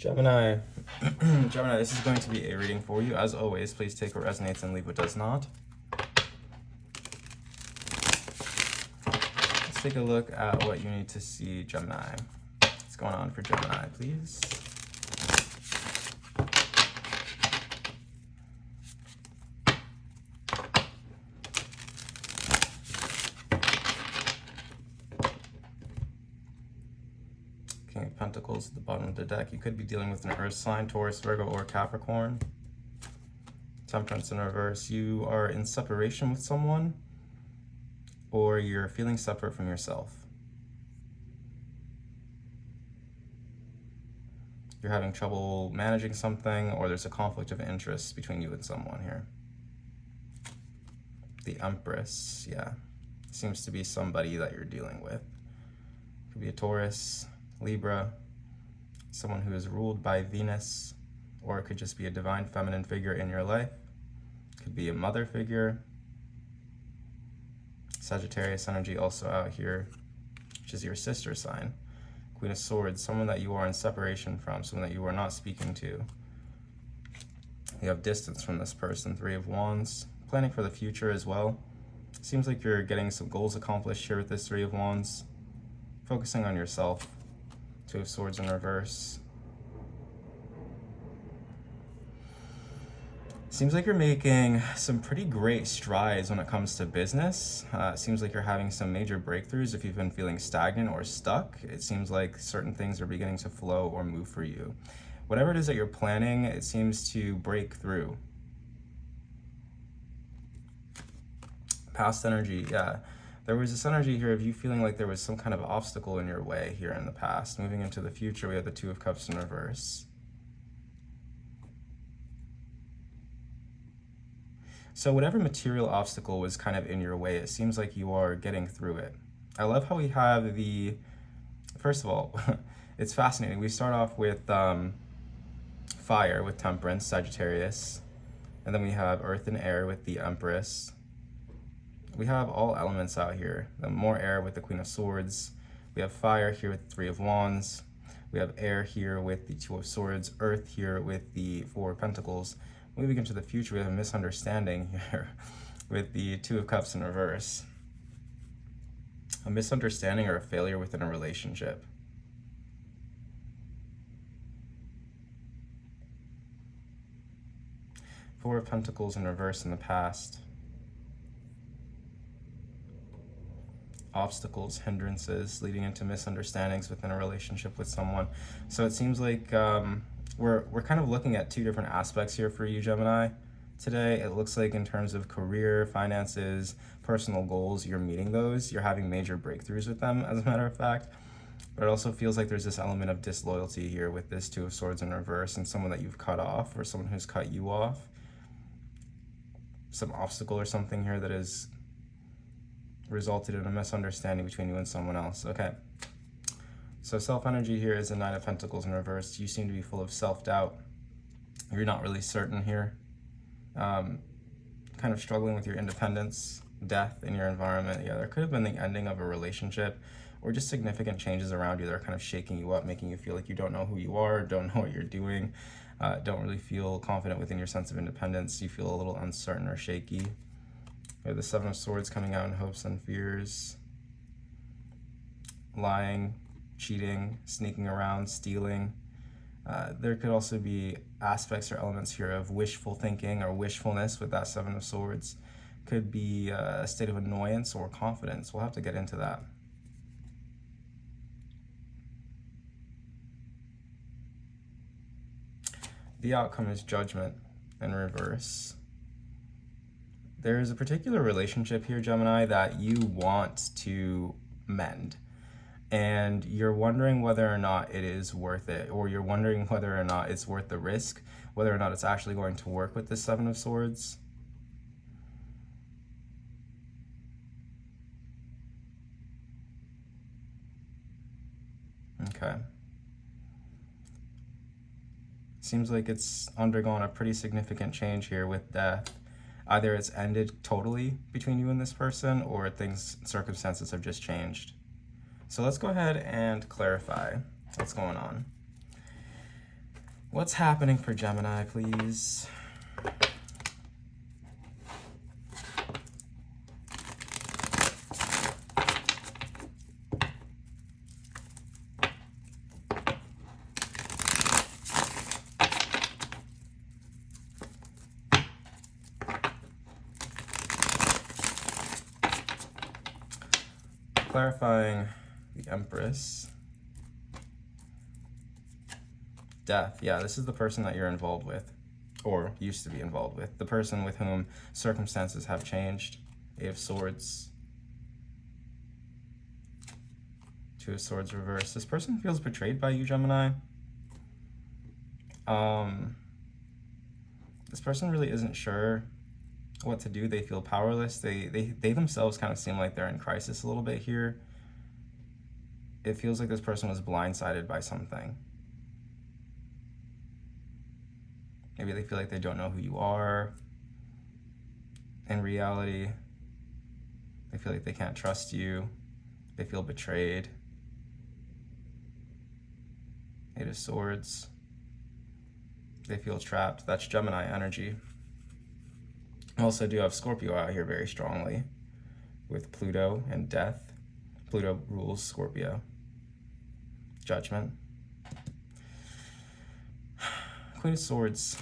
Gemini, Gemini, this is going to be a reading for you. As always, please take what resonates and leave what does not. Let's take a look at what you need to see, Gemini. What's going on for Gemini, please? King of Pentacles at the bottom of the deck. You could be dealing with an earth sign, Taurus, Virgo, or Capricorn. Temperance in reverse. You are in separation with someone, or you're feeling separate from yourself. You're having trouble managing something, or there's a conflict of interest between you and someone here. The Empress, yeah. Seems to be somebody that you're dealing with. Could be a Taurus, Libra, someone who is ruled by Venus, or it could just be a divine feminine figure in your life. Could be a mother figure. Sagittarius energy also out here, which is your sister sign. Queen of Swords, someone that you are in separation from, someone that you are not speaking to. You have distance from this person. Three of Wands, planning for the future as well. Seems like you're getting some goals accomplished here with this Three of Wands. Focusing on yourself. Two of Swords in reverse. Seems like you're making some pretty great strides when it comes to business. Seems like you're having some major breakthroughs if you've been feeling stagnant or stuck. It seems like certain things are beginning to flow or move for you. Whatever it is that you're planning, it seems to break through. Past energy, yeah. There was this energy here of you feeling like there was some kind of obstacle in your way here in the past. Moving into the future, we have the Two of Cups in reverse. So whatever material obstacle was kind of in your way, it seems like you are getting through it. I love how we have the, first of all, it's fascinating. We start off with fire with Temperance, Sagittarius, and then we have earth and air with the Empress. We have all elements out here. The more air with the Queen of Swords. We have fire here with the Three of Wands. We have air here with the Two of Swords. Earth here with the Four of Pentacles. Moving into the future, we have a misunderstanding here with the Two of Cups in reverse. A misunderstanding or a failure within a relationship. Four of Pentacles in reverse in the past. Obstacles, hindrances, leading into misunderstandings within a relationship with someone. So it seems like we're kind of looking at two different aspects here for you, Gemini. Today, it looks like in terms of career, finances, personal goals, you're meeting those. You're having major breakthroughs with them, as a matter of fact. But it also feels like there's this element of disloyalty here with this Two of Swords in reverse and someone that you've cut off or someone who's cut you off. Some obstacle or something here that is resulted in a misunderstanding between you and someone else. Okay. So self-energy here is the Nine of Pentacles in reverse. You seem to be full of self-doubt. You're not really certain here. Kind of struggling with your independence, death in your environment. Yeah, there could have been the ending of a relationship or just significant changes around you that are kind of shaking you up, making you feel like you don't know who you are, don't know what you're doing, don't really feel confident within your sense of independence. You feel a little uncertain or shaky. We have the Seven of Swords coming out in hopes and fears. Lying, cheating, sneaking around, stealing. There could also be aspects or elements here of wishful thinking or wishfulness with that Seven of Swords. Could be a state of annoyance or confidence. We'll have to get into that. The outcome is Judgment in reverse. There is a particular relationship here, Gemini, that you want to mend. And you're wondering whether or not it is worth it, or you're wondering whether or not it's worth the risk, whether or not it's actually going to work with this Seven of Swords. Okay. Seems like it's undergone a pretty significant change here with death. Either it's ended totally between you and this person, or circumstances have just changed. So let's go ahead and clarify what's going on. What's happening for Gemini, please? Clarifying the Empress. Death. Yeah, this is the person that you're involved with, or used to be involved with. The person with whom circumstances have changed. Eight of Swords. Two of Swords reversed. This person feels betrayed by you, Gemini. This person really isn't sure what to do. They feel powerless. They themselves kind of seem like they're in crisis a little bit here. It feels like this person was blindsided by something. Maybe they feel like they don't know who you are. In reality, they feel like they can't trust you. They feel betrayed. Eight of Swords. They feel trapped. That's Gemini energy. I also do have Scorpio out here very strongly with Pluto and Death. Pluto rules Scorpio. Judgment. Queen of Swords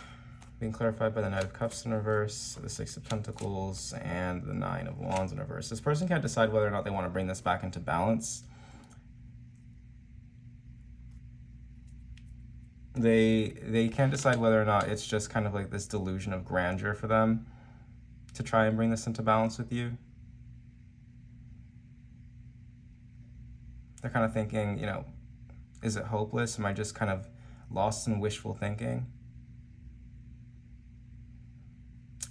being clarified by the Knight of Cups in reverse, the Six of Pentacles, and the Nine of Wands in reverse. This person can't decide whether or not they want to bring this back into balance. They can't decide whether or not it's just kind of like this delusion of grandeur for them to try and bring this into balance with you. They're kind of thinking, you know, is it hopeless? Am I just kind of lost in wishful thinking?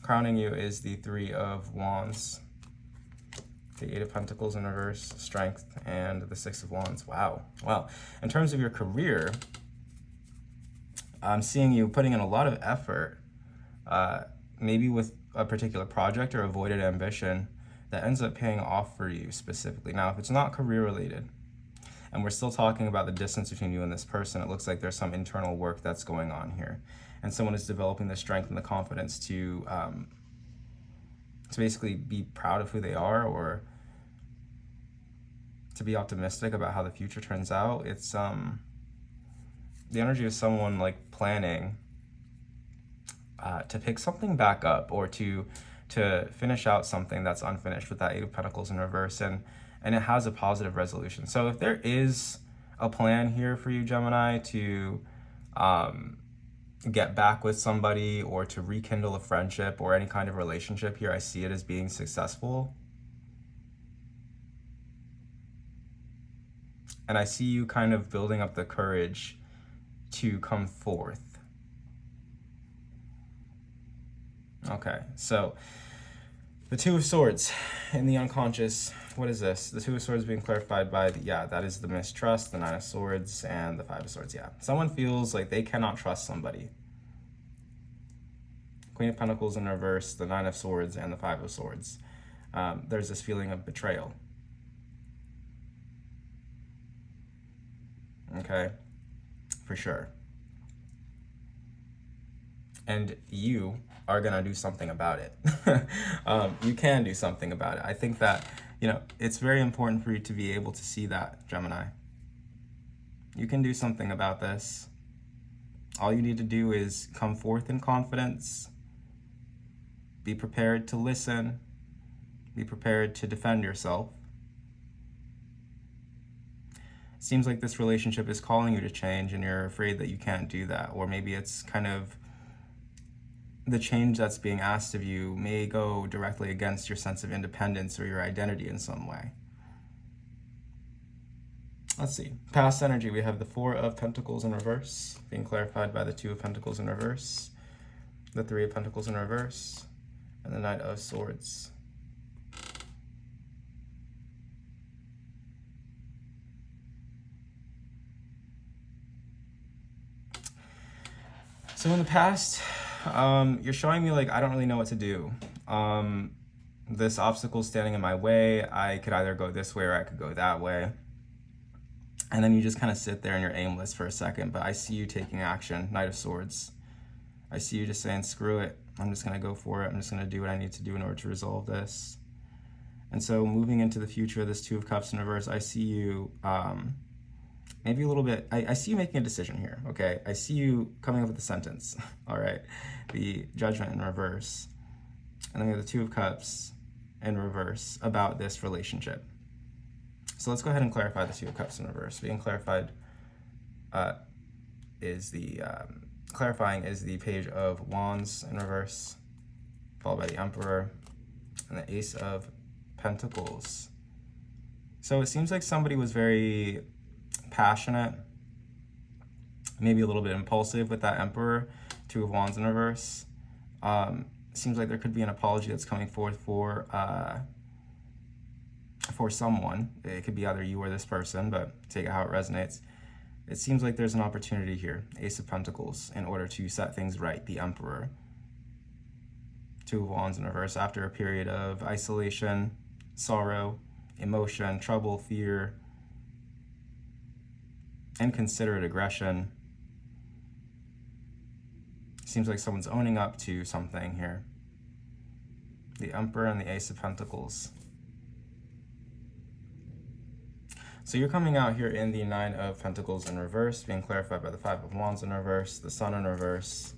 Crowning you is the Three of Wands, the Eight of Pentacles in reverse, Strength, and the Six of Wands. Wow. Well, in terms of your career, I'm seeing you putting in a lot of effort, maybe with a particular project or avoided ambition that ends up paying off for you specifically. Now, if it's not career related, and we're still talking about the distance between you and this person, it looks like there's some internal work that's going on here. And someone is developing the strength and the confidence to basically be proud of who they are, or to be optimistic about how the future turns out. It's the energy of someone like planning to pick something back up, or to finish out something that's unfinished with that Eight of Pentacles in reverse, and it has a positive resolution. So if there is a plan here for you, Gemini, to get back with somebody or to rekindle a friendship or any kind of relationship here, I see it as being successful. And I see you kind of building up the courage to come forth. Okay, so the Two of Swords in the unconscious. What is this? The Two of Swords being clarified by the, yeah, that is the mistrust, the Nine of Swords, and the Five of Swords. Yeah, someone feels like they cannot trust somebody. Queen of Pentacles in reverse, the Nine of Swords, and the Five of Swords. There's this feeling of betrayal. Okay, for sure. And you are gonna do something about it. You can do something about it. I think that, you know, it's very important for you to be able to see that, Gemini. You can do something about this. All you need to do is come forth in confidence, be prepared to listen, be prepared to defend yourself. It seems like this relationship is calling you to change and you're afraid that you can't do that, or maybe it's kind of the change that's being asked of you may go directly against your sense of independence or your identity in some way. Let's see. Past energy, we have the Four of Pentacles in reverse, being clarified by the Two of Pentacles in reverse, the Three of Pentacles in reverse, and the Knight of Swords. So in the past, you're showing me like, I don't really know what to do. This obstacle is standing in my way. I could either go this way or I could go that way. And then you just kind of sit there and you're aimless for a second, but I see you taking action. Knight of Swords. I see you just saying, screw it. I'm just going to go for it. I'm just going to do what I need to do in order to resolve this. And so moving into the future, this Two of Cups in reverse, I see you maybe a little bit, I see you making a decision here, okay? I see you coming up with a sentence, all right? The Judgment in reverse. And then we have the Two of Cups in reverse about this relationship. So let's go ahead and clarify the Two of Cups in reverse. Being clarified is the, clarifying is the Page of Wands in reverse, followed by the Emperor, and the Ace of Pentacles. So it seems like somebody was very passionate, maybe a little bit impulsive with that Emperor, Two of Wands in reverse. Seems like there could be an apology that's coming forth for someone. It could be either you or this person, but take it how it resonates. It seems like there's an opportunity here, Ace of Pentacles, in order to set things right, the Emperor. Two of Wands in reverse, after a period of isolation, sorrow, emotion, trouble, fear, inconsiderate aggression. Seems like someone's owning up to something here. The Emperor and the Ace of Pentacles. So you're coming out here in the Nine of Pentacles in reverse, being clarified by the Five of Wands in reverse, the Sun in reverse,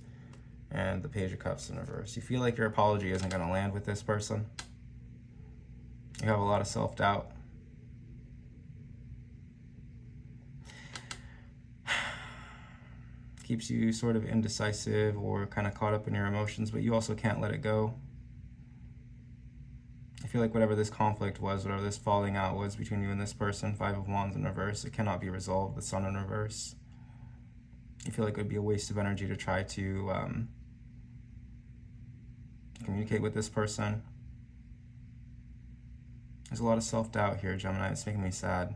and the Page of Cups in reverse. You feel like your apology isn't going to land with this person. You have a lot of self-doubt. Keeps you sort of indecisive or kind of caught up in your emotions, but you also can't let it go. I feel like whatever this conflict was, whatever this falling out was between you and this person, Five of Wands in reverse, it cannot be resolved, the Sun in reverse. You feel like it would be a waste of energy to try to communicate with this person. There's a lot of self-doubt here, Gemini. It's making me sad.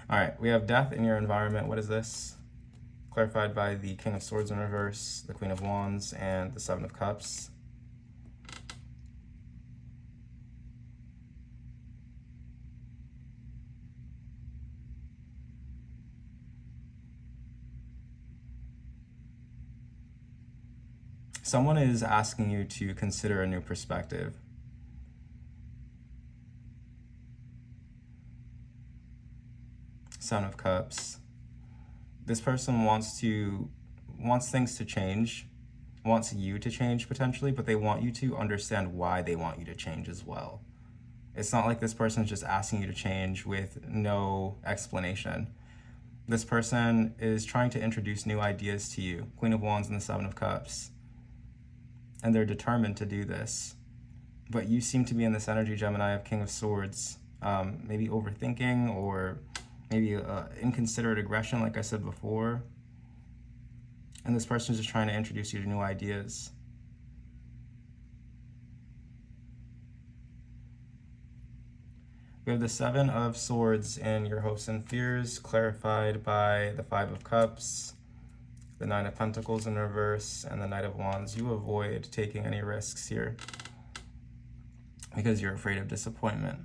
All right, we have Death in your environment. What is this? Clarified by the King of Swords in reverse, the Queen of Wands, and the Seven of Cups. Someone is asking you to consider a new perspective. Seven of Cups. This person wants things to change, wants you to change potentially, but they want you to understand why they want you to change as well. It's not like this person is just asking you to change with no explanation. This person is trying to introduce new ideas to you. Queen of Wands and the Seven of Cups. And they're determined to do this. But you seem to be in this energy, Gemini, of King of Swords. Maybe overthinking, or maybe inconsiderate aggression, like I said before. And this person is just trying to introduce you to new ideas. We have the Seven of Swords in your hopes and fears, clarified by the Five of Cups, the Nine of Pentacles in reverse, and the Knight of Wands. You avoid taking any risks here because you're afraid of disappointment.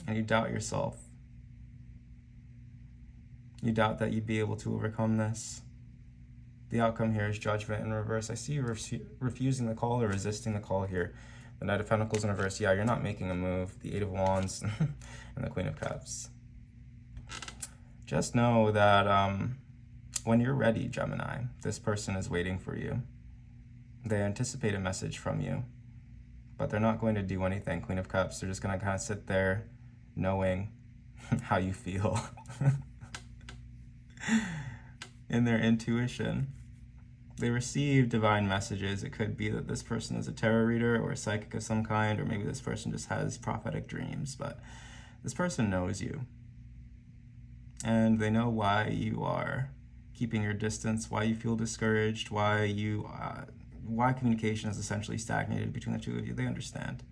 And you doubt yourself. You doubt that you'd be able to overcome this. The outcome here is Judgment in reverse. I see you refusing the call or resisting the call here. The Knight of Pentacles in reverse. Yeah, you're not making a move. The Eight of Wands and the Queen of Cups. Just know that when you're ready, Gemini, this person is waiting for you. They anticipate a message from you, but they're not going to do anything, Queen of Cups. They're just going to kind of sit there knowing how you feel in their intuition. They receive divine messages. It could be that this person is a tarot reader or a psychic of some kind, or maybe this person just has prophetic dreams, but this person knows you. And they know why you are keeping your distance, why you feel discouraged, why communication is essentially stagnated between the two of you. They understand.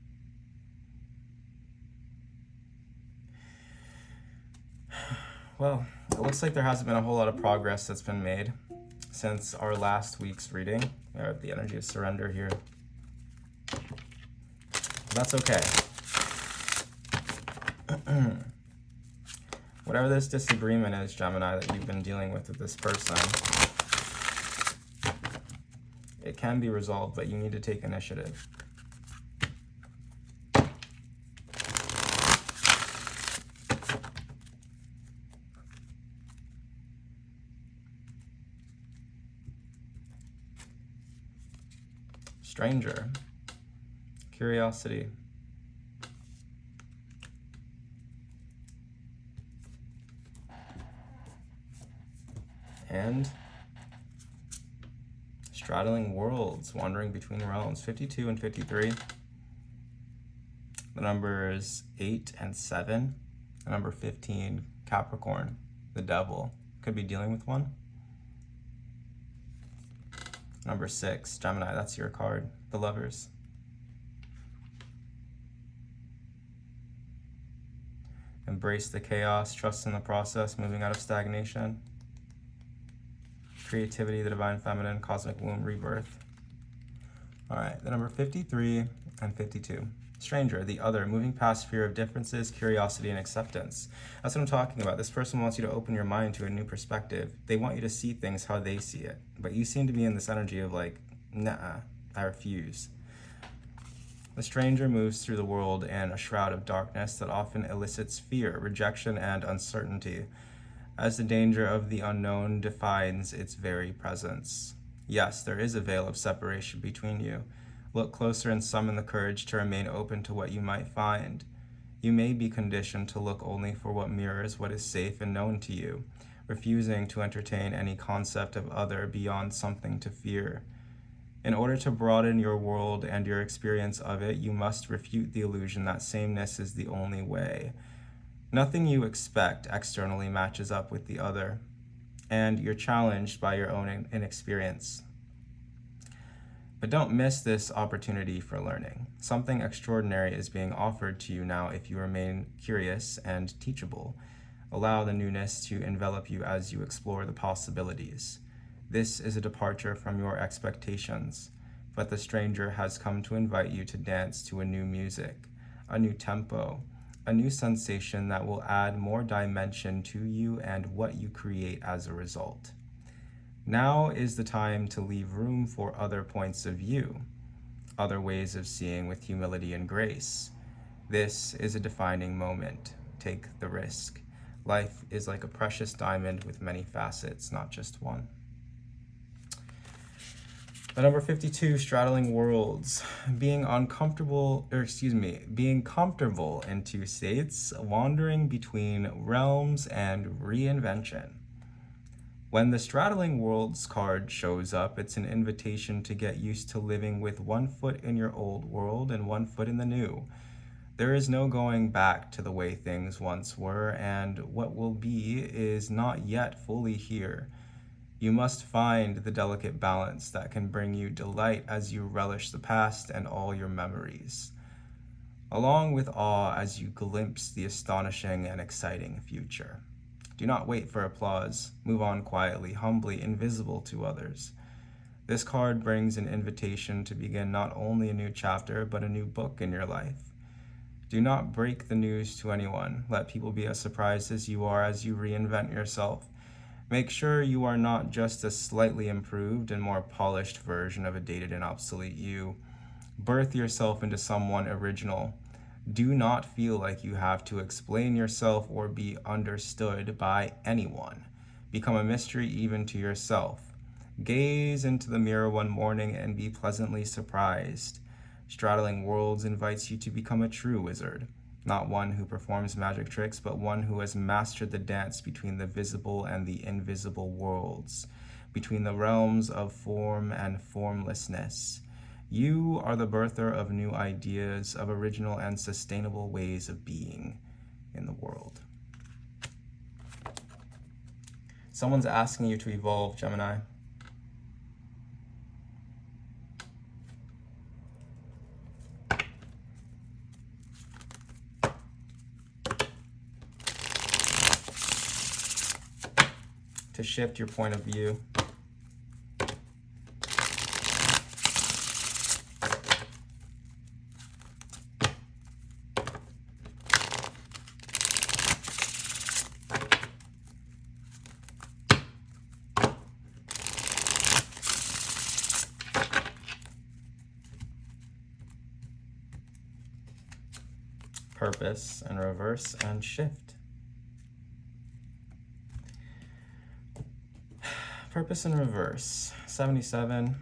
Well, it looks like there hasn't been a whole lot of progress that's been made since our last week's reading. We have the energy of surrender here. That's okay. Whatever this disagreement is, Gemini, that you've been dealing with this person, it can be resolved, but you need to take initiative. Stranger, curiosity, and straddling worlds, wandering between realms. 52 and 53. The numbers 8 and 7. The number 15, Capricorn, the devil. Could be dealing with one. Number 6, Gemini, that's your card, the lovers. Embrace the chaos, trust in the process, moving out of stagnation. Creativity, the divine feminine, cosmic womb, rebirth. All right, the number 53 and 52. Stranger, the other, moving past fear of differences, curiosity, and acceptance. That's what I'm talking about. This person wants you to open your mind to a new perspective. They want you to see things how they see it. But you seem to be in this energy of like, nah, I refuse. The stranger moves through the world in a shroud of darkness that often elicits fear, rejection, and uncertainty, as the danger of the unknown defines its very presence. Yes, there is a veil of separation between you. Look closer and summon the courage to remain open to what you might find. You may be conditioned to look only for what mirrors what is safe and known to you, refusing to entertain any concept of other beyond something to fear. In order to broaden your world and your experience of it, you must refute the illusion that sameness is the only way. Nothing you expect externally matches up with the other, and you're challenged by your own inexperience. But don't miss this opportunity for learning. Something extraordinary is being offered to you now if you remain curious and teachable. Allow the newness to envelop you as you explore the possibilities. This is a departure from your expectations, but the stranger has come to invite you to dance to a new music, a new tempo, a new sensation that will add more dimension to you and what you create as a result. Now is the time to leave room for other points of view, other ways of seeing with humility and grace. This is a defining moment. Take the risk. Life is like a precious diamond with many facets, not just one. The number 52, straddling worlds, being comfortable in two states, wandering between realms and reinvention. When the straddling worlds card shows up, it's an invitation to get used to living with one foot in your old world and one foot in the new. There is no going back to the way things once were, and what will be is not yet fully here. You must find the delicate balance that can bring you delight as you relish the past and all your memories, along with awe as you glimpse the astonishing and exciting future. Do not wait for applause. Move on quietly, humbly, invisible to others. This card brings an invitation to begin not only a new chapter, but a new book in your life. Do not break the news to anyone. Let people be as surprised as you are as you reinvent yourself. Make sure you are not just a slightly improved and more polished version of a dated and obsolete you. Birth yourself into someone original. Do not feel like you have to explain yourself or be understood by anyone. Become a mystery even to yourself. Gaze into the mirror one morning and be pleasantly surprised. Straddling Worlds invites you to become a true wizard. Not one who performs magic tricks, but one who has mastered the dance between the visible and the invisible worlds, between the realms of form and formlessness. You are the birther of new ideas, of original and sustainable ways of being in the world. Someone's asking you to evolve, Gemini. To shift your point of view. Purpose in reverse and shift. Purpose in reverse, 77.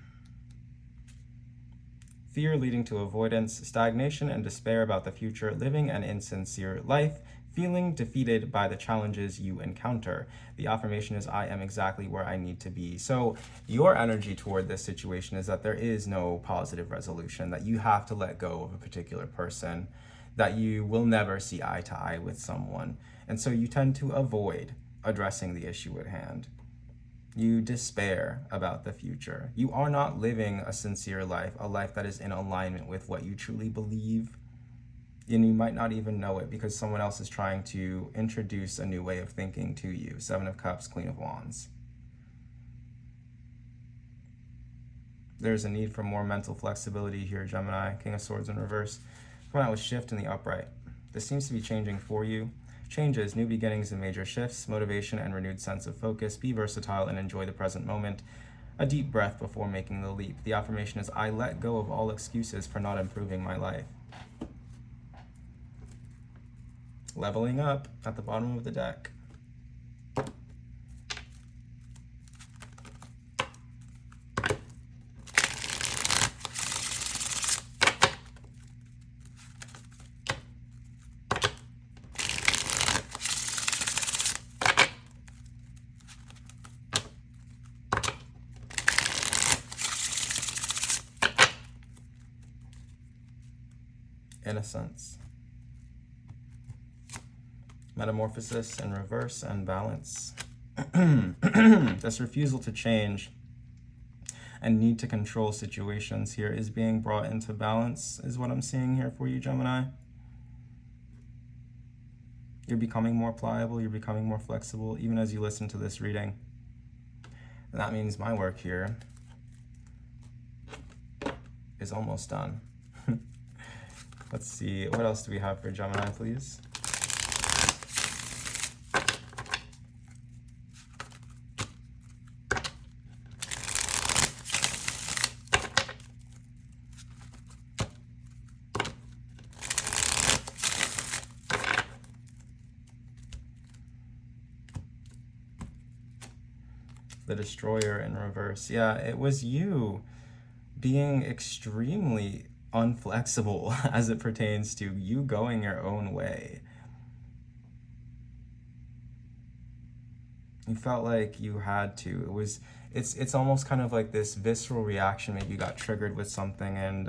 Fear leading to avoidance, stagnation and despair about the future, living an insincere life, feeling defeated by the challenges you encounter. The affirmation is, I am exactly where I need to be. So your energy toward this situation is that there is no positive resolution, that you have to let go of a particular person, that you will never see eye to eye with someone. And so you tend to avoid addressing the issue at hand. You despair about the future. You are not living a sincere life, a life that is in alignment with what you truly believe. And you might not even know it because someone else is trying to introduce a new way of thinking to you. 7 of Cups, Queen of Wands. There's a need for more mental flexibility here, Gemini. King of Swords in reverse. Come out with shift in the upright. This seems to be changing for you. Changes, new beginnings and major shifts, motivation and renewed sense of focus. Be versatile and enjoy the present moment. A deep breath before making the leap. The affirmation is, I let go of all excuses for not improving my life. Leveling up at the bottom of the deck. Innocence. Metamorphosis in reverse and balance. This refusal to change and need to control situations here is being brought into balance, is what I'm seeing here for you, Gemini. You're becoming more pliable, you're becoming more flexible, even as you listen to this reading. And that means my work here is almost done. Let's see, what else do we have for Gemini, please? The Destroyer in reverse. Yeah, it was you being extremely unflexible as it pertains to you going your own way. You felt like you had to. It's almost kind of like this visceral reaction. Maybe you got triggered with something and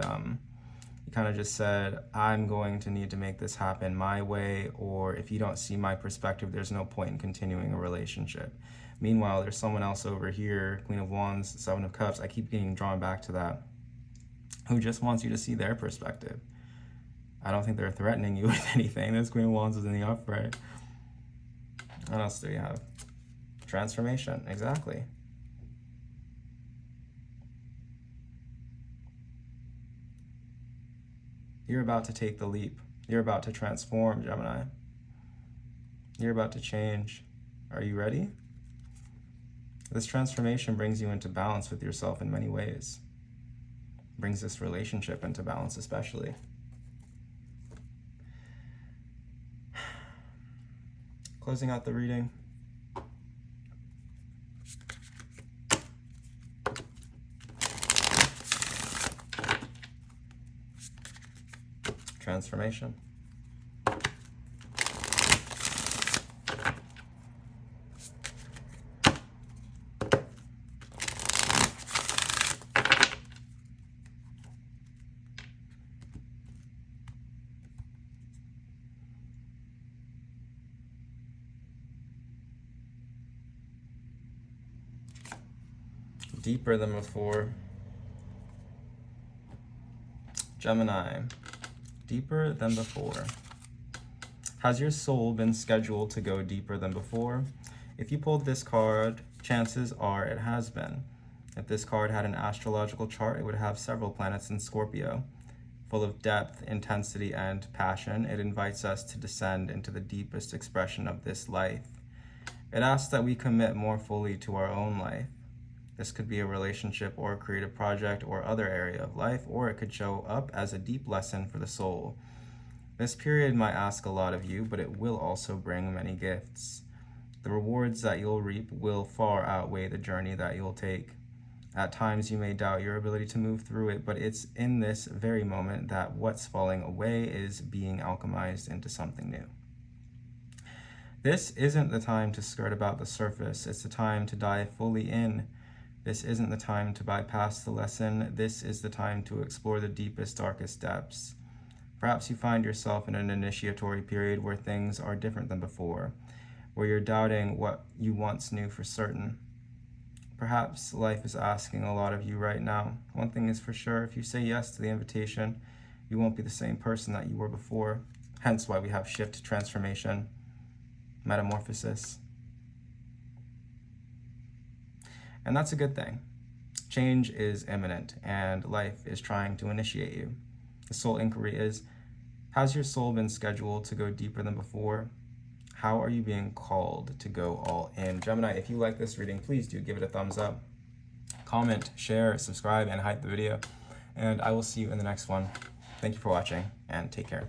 you kind of just said, I'm going to need to make this happen my way, or if you don't see my perspective, there's no point in continuing a relationship. Meanwhile, there's someone else over here, Queen of Wands, 7 of Cups. I keep getting drawn back to that, who just wants you to see their perspective. I don't think they're threatening you with anything. This Queen of Wands is in the upright. What else do we have? Transformation, exactly. You're about to take the leap. You're about to transform, Gemini. You're about to change. Are you ready? This transformation brings you into balance with yourself in many ways. Brings this relationship into balance especially. Closing out the reading. Transformation. Deeper than before. Gemini, deeper than before. Has your soul been scheduled to go deeper than before? If you pulled this card, chances are it has been. If this card had an astrological chart, it would have several planets in Scorpio. Full of depth, intensity, and passion, it invites us to descend into the deepest expression of this life. It asks that we commit more fully to our own life. This could be a relationship or a creative project or other area of life, or it could show up as a deep lesson for the soul. This period might ask a lot of you, but it will also bring many gifts. The rewards that you'll reap will far outweigh the journey that you'll take. At times you may doubt your ability to move through it, but it's in this very moment that what's falling away is being alchemized into something new. This isn't the time to skirt about the surface, it's the time to dive fully in. This isn't the time to bypass the lesson, this is the time to explore the deepest, darkest depths. Perhaps you find yourself in an initiatory period where things are different than before, where you're doubting what you once knew for certain. Perhaps life is asking a lot of you right now. One thing is for sure, if you say yes to the invitation, you won't be the same person that you were before. Hence why we have shift, transformation, metamorphosis. And that's a good thing. Change is imminent, and life is trying to initiate you. The soul inquiry is, has your soul been scheduled to go deeper than before? How are you being called to go all in? Gemini, if you like this reading, please do give it a thumbs up. Comment, share, subscribe, and hype the video. And I will see you in the next one. Thank you for watching, and take care.